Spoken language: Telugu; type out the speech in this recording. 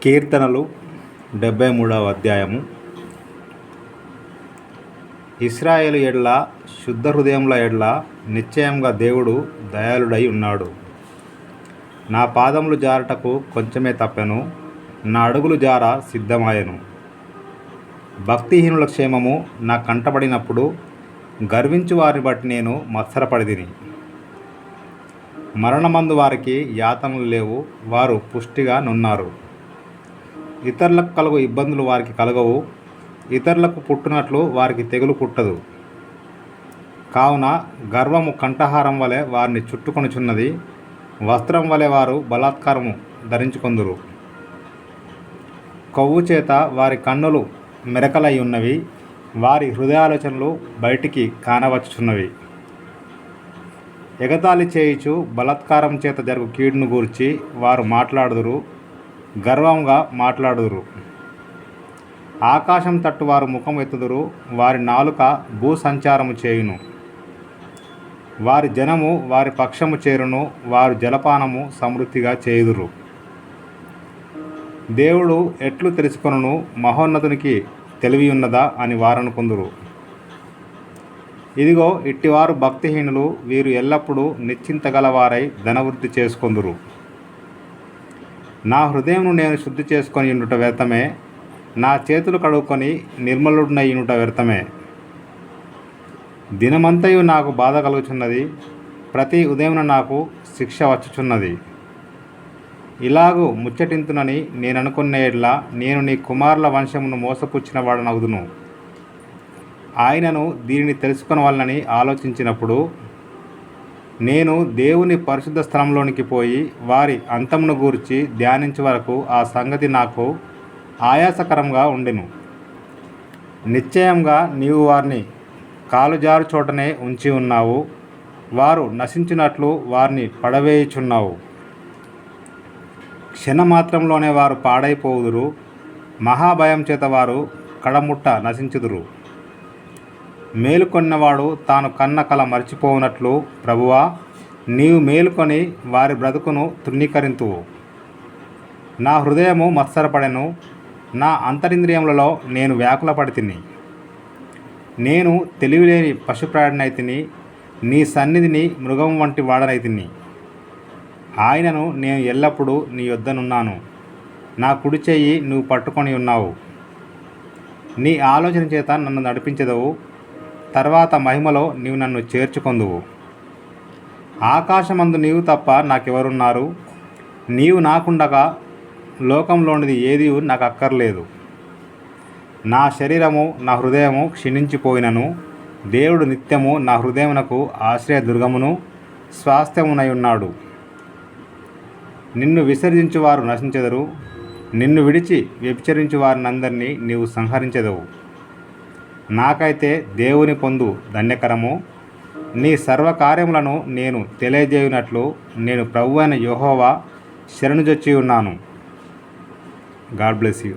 కీర్తనలు 73వ అధ్యాయము. ఇశ్రాయేలు ఎడ్ల శుద్ధ హృదయముల ఎడ్ల నిశ్చయంగా దేవుడు దయాళుడై ఉన్నాడు. నా పాదములు జారుటకు కొంచెమే తప్పెను, నా అడుగులు జార సిద్ధమాయెను. భక్తిహీనుల క్షేమము నా కంటబడినప్పుడు గర్వించు వారిని బట్టి నేను మత్సరపడితిని. మరణమందు వారికి యాతనలు లేవు, వారు పుష్టిగా నున్నారు. ఇతరులకు కలుగు ఇబ్బందులు వారికి కలగవు, ఇతరులకు పుట్టునట్లు వారికి తెగులు పుట్టదు. కావున గర్వము కంఠహారం వలె వారిని చుట్టుకొనుచున్నది, వస్త్రం వలె వారు బలాత్కారము ధరించుకొందురు. కొవ్వు చేత వారి కన్నులు మెరకలై ఉన్నవి, వారి హృదయాలోచనలు బయటికి కానవచ్చుచున్నవి. ఎగతాళి చేయుచు బలాత్కారం చేత జరుగు కీడును గూర్చి వారు మాట్లాడుదురు, గర్వంగా మాట్లాడుదురు. ఆకాశం తట్టు వారు ముఖం ఎత్తుదురు, వారి నాలుక భూసంచారము చేయును. వారి జనము వారి పక్షము చేరును, వారు జలపానము సమృద్ధిగా చేయుదురు. దేవుడు ఎట్లు తెలుసుకొనును, మహోన్నతునికి తెలివి ఉన్నదా అని వారనుకుందురు. ఇదిగో ఇట్టివారు భక్తిహీనులు, వీరు ఎల్లప్పుడూ నిశ్చింతగలవారై ధనవృద్ధి చేసుకొందురు. నా హృదయమును నేను శుద్ధి చేసుకొని ఉండుట వ్యర్థమే, నా చేతులు కడుక్కొని నిర్మలుడినై ఉండుట వ్యర్థమే. దినమంతయు నాకు బాధ కలుగుచున్నది, ప్రతి ఉదయమున నాకు శిక్ష వచ్చుచున్నది. ఇలాగూ ముచ్చటింతునని నేను అనుకున్న యెడల నేను నీ కుమారుల వంశమును మోసపుచ్చిన వాడనగుదును. ఆయనను దీనిని తెలుసుకొనవలనని ఆలోచించినప్పుడు నేను దేవుని పరిశుద్ధ స్థలంలోనికి పోయి వారి అంతమును గూర్చి ధ్యానించే వరకు ఆ సంగతి నాకు ఆయాసకరంగా ఉండెను. నిశ్చయంగా నీవు వారిని కాలుజారు చోటనే ఉంచి ఉన్నావు, వారు నశించినట్లు వారిని పడవేయుచున్నావు. క్షణమాత్రంలోనే వారు పాడైపోవుదురు, మహాభయం చేత వారు కడముట్ట నశించుదురు. మేలుకొన్నవాడు తాను కన్న కల మర్చిపోవునట్లు ప్రభువా, నీవు మేలుకొని వారి బ్రతుకును తృణీకరింతువు. నా హృదయము మత్సరపడెను, నా అంతరింద్రియములలో నేను వ్యాకులపడితిని. నేను తెలివిలేని పశుప్రాయుడనైతిని, నీ సన్నిధిని మృగం వంటి వాడనైతిని. ఆయనను నేను ఎల్లప్పుడూ నీ యొద్దనున్నాను, నా కుడి చెయ్యి నువ్వు పట్టుకొని ఉన్నావు. నీ ఆలోచన చేత నన్ను నడిపించెదవు, తర్వాత మహిమలో నీవు నన్ను చేర్చుకొందువు. ఆకాశమందు నీవు తప్ప నాకెవరున్నారు? నీవు నాకుండగా లోకంలోనిది ఏదీ నాకు అక్కర్లేదు. నా శరీరము నా హృదయము క్షీణించిపోయినను దేవుడు నిత్యము నా హృదయమునకు ఆశ్రయదుర్గమును స్వాస్థ్యమునై ఉన్నాడు. నిన్ను విసర్జించువారు నశించెదరు, నిన్ను విడిచి వ్యభిచరించు వారినందరినీ నీవు సంహరించెదవు. నాకైతే దేవుని పొందు ధన్యకరము. నీ సర్వకార్యములను నేను తెలియజేయునట్లు నేను ప్రభువైన యెహోవా శరణుజొచ్చి ఉన్నాను. God bless you.